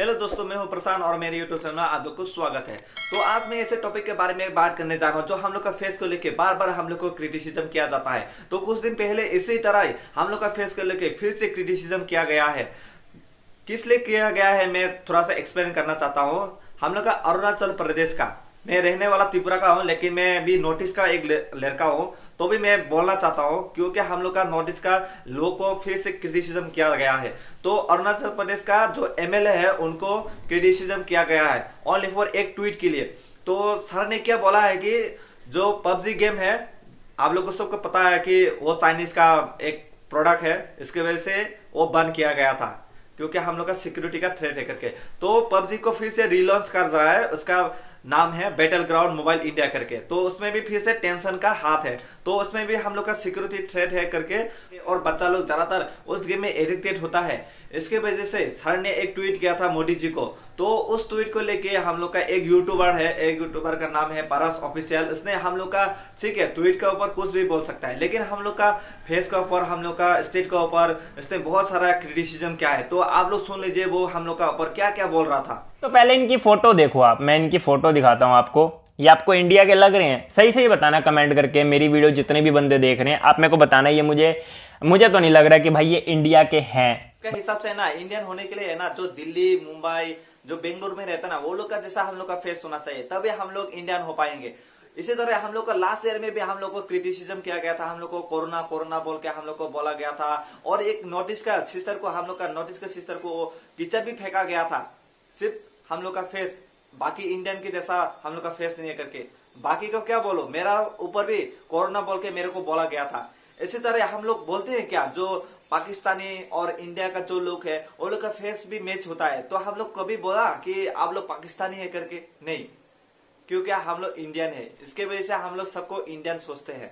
Hello दोस्तों, मैं हूं प्रशांत और मेरे यूट्यूब चैनल में आप लोग को स्वागत है। तो आज मैं ऐसे टॉपिक के बारे में बात करने जा रहा हूं जो हम लोग का फेस को लेके बार बार हम लोग को क्रिटिसिज्म किया जाता है। तो कुछ दिन पहले इसी तरह ही हम लोग का फेस को लेके फिर से क्रिटिसिज्म किया गया है। किस लिए किया गया है मैं थोड़ा सा एक्सप्लेन करना चाहता हूँ। हम लोग का अरुणाचल प्रदेश का, मैं रहने वाला त्रिपुरा का हूँ लेकिन मैं भी नॉर्थ ईस्ट का एक लड़का हूँ, तो भी मैं बोलना चाहता हूँ क्योंकि हम लोग का नॉर्थ ईस्ट का लोगों को फिर से क्रिटिसिज्म किया गया है। तो अरुणाचल प्रदेश का जो एमएलए है उनको क्रिटिसिज्म किया गया है ओनली फॉर एक ट्वीट के लिए। तो सर ने क्या बोला है कि जो पबजी गेम है, आप लोग को सबको पता है कि वो चाइनीज का एक प्रोडक्ट है, इसके वजह से वो बंद किया गया था क्योंकि हम लोग का सिक्योरिटी का थ्रेट है करके। तो पबजी को फिर से रीलॉन्च कर रहा है, उसका नाम है बैटल ग्राउंड मोबाइल इंडिया करके। तो उसमें भी फिर से टेंशन का हाथ है, तो उसमें भी हम लोग का सिक्योरिटी थ्रेट है करके, और बच्चा लोग ज्यादातर उस गेम में एडिक्टेड होता है। इसके वजह से सर ने एक ट्वीट किया था मोदी जी को। तो उस ट्वीट को लेके हम लोग का एक यूट्यूबर है, एक यूट्यूबर का नाम है पारस ऑफिशियल। उसने हम लोग का, ठीक है, ट्वीट के ऊपर कुछ भी बोल सकता है, लेकिन हम लोग का फेस के ऊपर, हम लोग का स्टेट के ऊपर इसने बहुत सारा क्रिटिसिज्म किया है। तो आप लोग सुन लीजिए वो हम लोग का ऊपर क्या क्या बोल रहा था। तो पहले इनकी फोटो देखो आप, मैं इनकी फोटो दिखाता हूँ आपको। ये आपको इंडिया के लग रहे हैं? सही सही बताना कमेंट करके। मेरी वीडियो जितने भी बंदे देख रहे हैं आप मेरे को बताना, ये मुझे तो नहीं लग रहा कि भाई ये इंडिया के हैं। इसके हिसाब से ना इंडियन होने के लिए है ना, जो दिल्ली, मुंबई, जो बेंगलुरु में रहता है ना, वो लोग का जैसा हम लोग का फेस होना चाहिए, तभी हम लोग इंडियन हो पाएंगे। इसी तरह हम लोग का लास्ट ईयर में भी हम लोग को क्रिटिसिज्म किया गया था। हम लोग को कोरोना कोरोना बोल के हम लोग को बोला गया था, और एक नोटिस का सिस्टर को, हम लोग का नोटिस का सिस्टर को कीचड़ भी फेंका गया था, सिर्फ हम लोग का फेस बाकी इंडियन के जैसा हम लोग का फेस नहीं है करके। बाकी को क्या बोलो, मेरा ऊपर भी कोरोना बोल के मेरे को बोला गया था। इसी तरह हम लोग बोलते हैं क्या, जो पाकिस्तानी और इंडिया का जो लोग है वो लोग का फेस भी मैच होता है। तो हम लोग कभी बोला कि आप लोग पाकिस्तानी है करके? नहीं, क्योंकि हम लोग इंडियन है, इसके वजह से हम लोग सबको इंडियन सोचते हैं।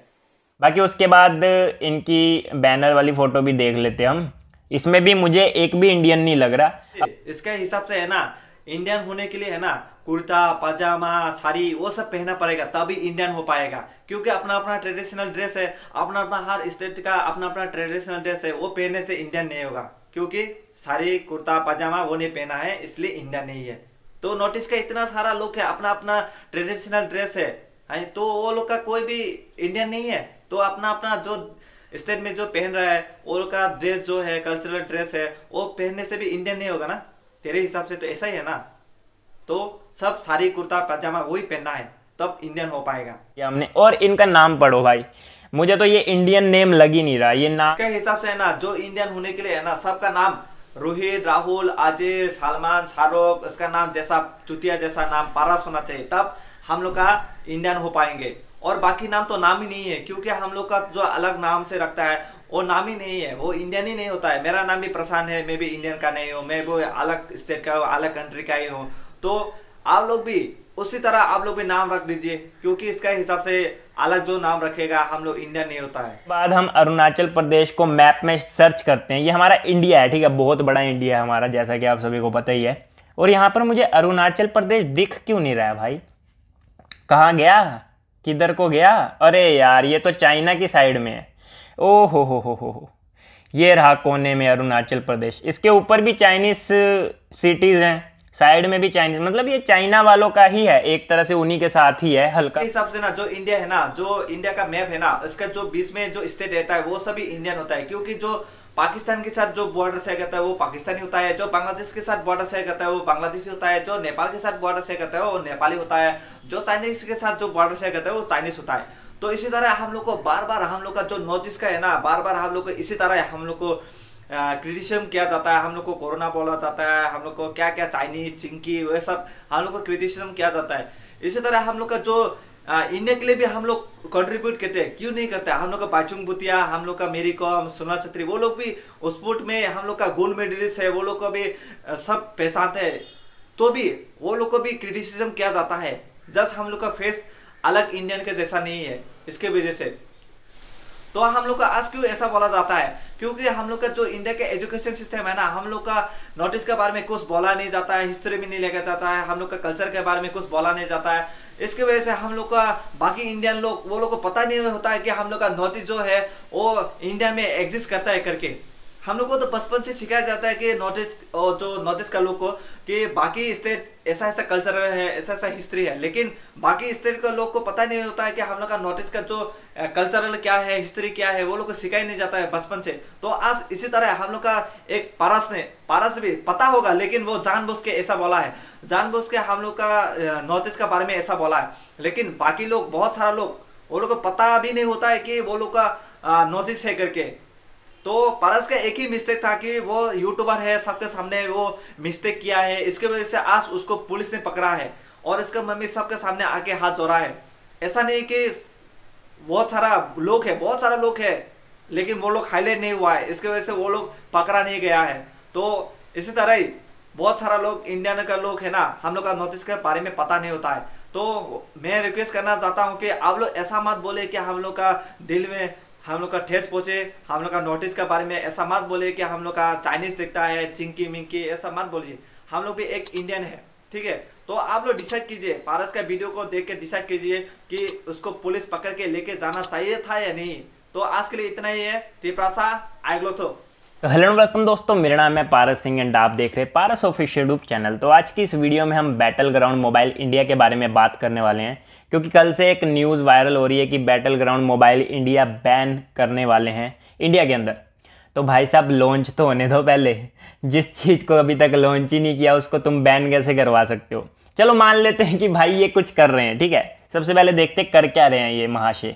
बाकी उसके बाद इनकी बैनर वाली फोटो भी देख लेते हम। इसमें भी मुझे एक भी इंडियन नहीं लग रहा। इसके हिसाब से है ना, इंडियन होने के लिए है ना, कुर्ता पजामा साड़ी वो सब पहनना पड़ेगा, तभी इंडियन हो पाएगा। क्योंकि अपना अपना ट्रेडिशनल ड्रेस है, अपना अपना हर स्टेट का अपना अपना ट्रेडिशनल ड्रेस है, वो पहनने से इंडियन नहीं होगा। क्योंकि साड़ी कुर्ता पजामा वो नहीं पहना है, इसलिए इंडियन नहीं है। तो नोटिस का इतना सारा लोग है, अपना अपना ट्रेडिशनल ड्रेस है, तो वो लोग का कोई भी इंडियन नहीं है। तो अपना अपना जो स्टेट में जो पहन रहा है वो लोग का ड्रेस जो है, कल्चरल ड्रेस है, वो पहनने से भी इंडियन नहीं होगा ना। तेरे हिसाब से तो ऐसा ही है ना। तो सब साड़ी कुर्ता पजामा वही पहनना है, तब इंडियन हो पाएगा। ये हमने, और इनका नाम पढ़ो भाई, मुझे तो ये इंडियन नेम लग ही नहीं रहा ये नाम। इसके हिसाब से है ना, जो इंडियन होने के लिए है ना, सबका नाम रोहित, राहुल, अजय, सलमान, शाहरुख, इसका नाम जैसा चुतिया जैसा नाम पारस होना चाहिए, तब हम लोग का इंडियन हो पाएंगे। और बाकी नाम तो नाम ही नहीं है, क्योंकि हम लोग का जो अलग नाम से रखता है वो नाम ही नहीं है, वो इंडियन ही नहीं होता है। मेरा नाम भी प्रशांत है, मैं भी इंडियन का नहीं हूँ, मैं भी अलग स्टेट का, अलग कंट्री का ही हूँ। तो आप लोग भी उसी तरह आप लोग भी नाम रख दीजिए, क्योंकि इसका हिसाब से अलग जो नाम रखेगा हम लोग इंडियन नहीं होता है। बाद हम अरुणाचल प्रदेश को मैप में सर्च करते हैं। ये हमारा इंडिया है, ठीक है, बहुत बड़ा इंडिया है हमारा, जैसा कि आप सभी को पता ही है। और यहाँ पर मुझे अरुणाचल प्रदेश दिख क्यों नहीं रहा है भाई? कहाँ गया, किधर को गया? अरे यार, ये तो चाइना की साइड में है। ओ हो, ये रहा कोने में अरुणाचल प्रदेश। इसके ऊपर भी चाइनीज सिटीज हैं, साइड में भी चाइनीज, मतलब ये चाइना वालों का ही है, एक तरह से उन्हीं के साथ ही है हल्का। हिसाब से ना, जो इंडिया है ना, जो इंडिया का मैप है ना, इसका जो बीच में जो स्टेट रहता है वो सभी इंडियन होता है। क्योंकि जो पाकिस्तान के साथ जो बॉर्डर शेयर करता है वो पाकिस्तानी होता है, जो बांग्लादेश के साथ बॉर्डर शेयर करता है वो बांग्लादेशी होता है, जो नेपाल के साथ बॉर्डर शेयर करता है वो नेपाली होता है, जो चाइनीज के साथ जो बॉर्डर शेयर करता है वो चाइनीज होता है। तो इसी तरह हम लोग को बार बार, हम लोग का जो नॉर्थ ईस्ट का है ना, बार बार हम लोग को इसी तरह हम लोग को क्रिटिसिज्म किया जाता है। हम लोग को कोरोना बोला जाता है, हम लोग को क्या क्या चाइनीज चिंकी वो सब हम लोग को क्रिटिसिज्म किया जाता है। इसी तरह हम लोग का जो इंडिया के लिए भी हम लोग कंट्रीब्यूट करते हैं, क्यों नहीं करते? हम लोग का बाचुंग भूतिया, हम लोग का मेरी कॉम, सोनाल छेत्री, वो लोग भी उस स्पोर्ट में हम लोग का गोल्ड मेडलिस्ट है, वो लोग को भी सब पहचानते हैं, तो भी वो लोग को भी क्रिटिसिज्म किया जाता है। जस्ट हम लोग का फेस अलग इंडियन के जैसा नहीं है, इसके वजह से। तो हम लोग का आज क्यों ऐसा बोला जाता है? क्योंकि हम लोग का जो इंडिया का एजुकेशन सिस्टम है ना, हम लोग का नॉर्थ ईस्ट के बारे में कुछ बोला नहीं जाता है, हिस्ट्री में नहीं लेकर जाता है, हम लोग का कल्चर के बारे में कुछ बोला नहीं जाता है। इसकी वजह से हम लोग का बाकी इंडियन लोग, वो लोग को पता नहीं होता है कि हम लोग का नॉर्थ ईस्ट जो है वो इंडिया में एग्जिस्ट करता है करके। हम लोग को तो बचपन से सिखाया जाता है कि नॉर्थ ईस्ट और जो नॉर्थ ईस्ट का लोग को कि बाकी स्टेट ऐसा ऐसा कल्चर है, ऐसा ऐसा हिस्ट्री है, लेकिन बाकी स्टेट के लोग को पता नहीं होता है कि हम लोग का नॉर्थ ईस्ट का जो कल्चरल क्या है, हिस्ट्री क्या है, वो लोग को सिखाया नहीं जाता है बचपन से। तो आज इसी तरह हम लोग का एक पारस भी पता होगा, लेकिन वो जानबूझ के ऐसा बोला है, जानबूझ के हम लोग का नॉर्थ ईस्ट का बारे में ऐसा बोला है। लेकिन बाकी लोग, बहुत सारा लोग, वो लोग को पता भी नहीं होता है कि वो लोग का नॉर्थ ईस्ट है करके। तो पारस का एक ही मिस्टेक था कि वो यूट्यूबर है, सबके सामने वो मिस्टेक किया है, इसके वजह से आज उसको पुलिस ने पकड़ा है और इसका मम्मी सबके सामने आके हाथ जोड़ा है। ऐसा नहीं कि बहुत सारा लोग है लेकिन वो लोग हाईलाइट नहीं हुआ है, इसके वजह से वो लोग पकड़ा नहीं गया है। तो इसी तरह ही बहुत सारा लोग इंडियन का लोग है ना, हम लोग का नॉर्थ ईस्ट के बारे में पता नहीं होता है। तो मैं रिक्वेस्ट करना चाहता हूँ कि आप लोग ऐसा मत बोले कि हम लोग का दिल में हम लोग का ठेस पहुंचे, हम लोग का नॉर्थ ईस्ट के बारे में ऐसा मत बोले कि हम लोग का चाइनीज दिखता है, चिंकी मिंकी, ऐसा मत बोलिए। हम लोग भी एक इंडियन है, ठीक है। तो आप लोग डिसाइड कीजिए, पारस का वीडियो को देख के डिसाइड कीजिए कि उसको पुलिस पकड़ के लेके जाना चाहिए था या नहीं। तो आज के लिए इतना ही है। तिप्रासा आइग्लोथो। तो हेलो वेलकम दोस्तों, मेरा नाम है पारस सिंह एंड आप देख रहे हैं पारस ऑफिशियल यूट्यूब चैनल। तो आज की इस वीडियो में हम बैटल ग्राउंड मोबाइल इंडिया के बारे में बात करने वाले हैं, क्योंकि कल से एक न्यूज़ वायरल हो रही है कि battle ground mobile India ban करने वाले हैं इंडिया के अंदर। तो भाई साहब लॉन्च तो होने दो पहले, जिस चीज़ को अभी तक लॉन्च ही नहीं किया उसको तुम बैन कैसे करवा सकते हो। चलो मान लेते हैं कि भाई ये कुछ कर रहे हैं, ठीक है। सबसे पहले देखते कर क्या रहे हैं ये महाशय।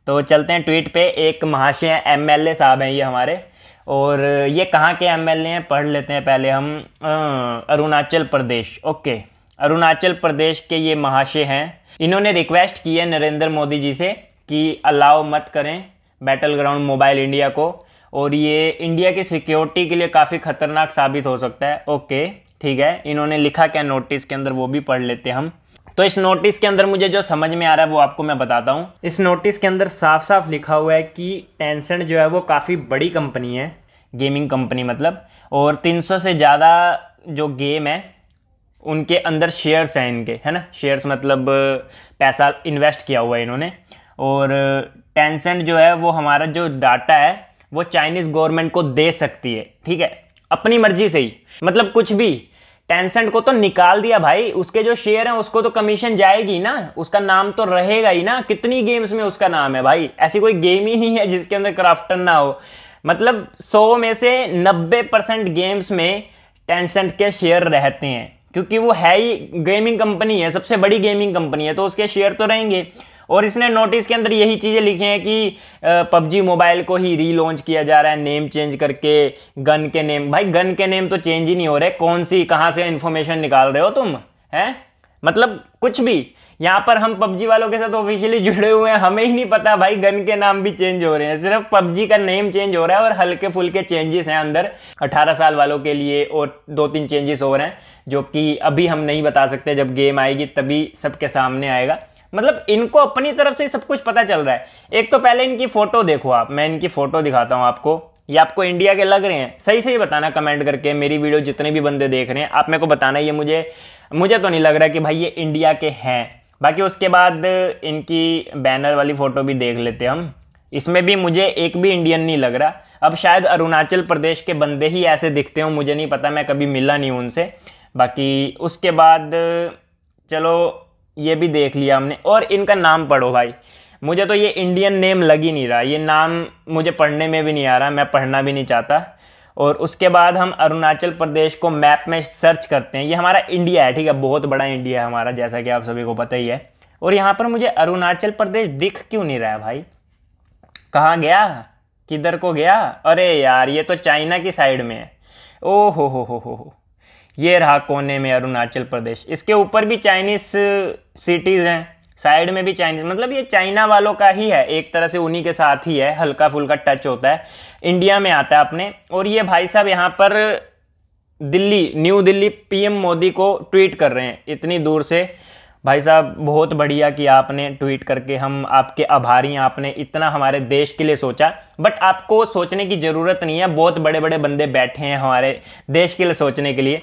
तो चलते हैं ट्वीट पे। एक महाशय MLA साहब हैं ये हमारे, और ये कहाँ के MLA हैं पढ़ लेते हैं पहले हम। अरुणाचल प्रदेश, ओके, अरुणाचल प्रदेश के ये महाशय हैं। इन्होंने रिक्वेस्ट की है नरेंद्र मोदी जी से कि अलाउ मत करें बैटल ग्राउंड मोबाइल इंडिया को, और ये इंडिया की सिक्योरिटी के लिए काफ़ी खतरनाक साबित हो सकता है। ओके ठीक है, इन्होंने लिखा क्या नोटिस के अंदर वो भी पढ़ लेते हैं हम। तो इस नोटिस के अंदर मुझे जो समझ में आ रहा है वो आपको मैं बताता हूँ। इस नोटिस के अंदर साफ साफ लिखा हुआ है कि टेंसेंट जो है वो काफ़ी बड़ी कंपनी है, गेमिंग कंपनी मतलब, और 300 से ज़्यादा जो गेम है उनके अंदर शेयर्स हैं इनके, है ना। शेयर्स मतलब पैसा इन्वेस्ट किया हुआ है इन्होंने। और टेंसेंट जो है वो हमारा जो डाटा है वो चाइनीज़ गवर्नमेंट को दे सकती है, ठीक है, अपनी मर्जी से ही, मतलब कुछ भी। टेंसेंट को तो निकाल दिया भाई, उसके जो शेयर हैं उसको तो कमीशन जाएगी ना, उसका नाम तो रहेगा ही ना। कितनी गेम्स में उसका नाम है भाई, ऐसी कोई गेम ही नहीं है जिसके अंदर क्राफ्टन ना हो। मतलब 100 में से 90% गेम्स में टेंसेंट के शेयर रहते हैं, क्योंकि वो है ही गेमिंग कंपनी है, सबसे बड़ी गेमिंग कंपनी है, तो उसके शेयर तो रहेंगे। और इसने नोटिस के अंदर यही चीज़ें लिखी हैं कि PUBG मोबाइल को ही रीलॉन्च किया जा रहा है, नेम चेंज करके। गन के नेम, भाई गन के नेम तो चेंज ही नहीं हो रहे, कौन सी कहाँ से इन्फॉर्मेशन निकाल रहे हो तुम, हैं? मतलब कुछ भी। यहाँ पर हम PUBG वालों के साथ ऑफिशियली जुड़े हुए हैं, हमें ही नहीं पता भाई गन के नाम भी चेंज हो रहे हैं, सिर्फ PUBG का नेम चेंज हो रहा है और हल्के फुल्के चेंजेस हैं अंदर 18 साल वालों के लिए, और 2-3 चेंजेस हो रहे हैं जो कि अभी हम नहीं बता सकते, जब गेम आएगी तभी सबके सामने आएगा। मतलब इनको अपनी तरफ से सब कुछ पता चल रहा है। एक तो पहले इनकी फ़ोटो देखो आप, मैं इनकी फ़ोटो दिखाता हूँ आपको। ये आपको इंडिया के लग रहे हैं? सही सही बताना कमेंट करके। मेरी वीडियो जितने भी बंदे देख रहे हैं आप मेरे को बताना, ये मुझे तो नहीं लग रहा कि भाई ये इंडिया के हैं। बाकी उसके बाद इनकी बैनर वाली फ़ोटो भी देख लेते हम, इसमें भी मुझे एक भी इंडियन नहीं लग रहा। अब शायद अरुणाचल प्रदेश के बंदे ही ऐसे दिखते हो, मुझे नहीं पता, मैं कभी मिला नहीं उनसे। बाकी उसके बाद चलो ये भी देख लिया हमने। और इनका नाम पढ़ो भाई, मुझे तो ये इंडियन नेम लग ही नहीं रहा, ये नाम मुझे पढ़ने में भी नहीं आ रहा, मैं पढ़ना भी नहीं चाहता। और उसके बाद हम अरुणाचल प्रदेश को मैप में सर्च करते हैं। ये हमारा इंडिया है, ठीक है, बहुत बड़ा इंडिया है हमारा, जैसा कि आप सभी को पता ही है। और यहाँ पर मुझे अरुणाचल प्रदेश दिख क्यों नहीं रहा है भाई? कहाँ गया, किधर को गया? अरे यार ये तो चाइना की साइड में है। ओ हो, ये रहा कोने में अरुणाचल प्रदेश। इसके ऊपर भी चाइनीज़ सिटीज़ हैं, साइड में भी चाइनीज़, मतलब ये चाइना वालों का ही है एक तरह से, उन्हीं के साथ ही है, हल्का फुल्का टच होता है, इंडिया में आता है अपने। और ये भाई साहब यहाँ पर न्यू दिल्ली PM मोदी को ट्वीट कर रहे हैं इतनी दूर से। भाई साहब बहुत बढ़िया कि आपने ट्वीट करके, हम आपके आभारी हैं, आपने इतना हमारे देश के लिए सोचा। बट आपको सोचने की ज़रूरत नहीं है, बहुत बड़े बड़े बंदे बैठे हैं हमारे देश के लिए सोचने के लिए।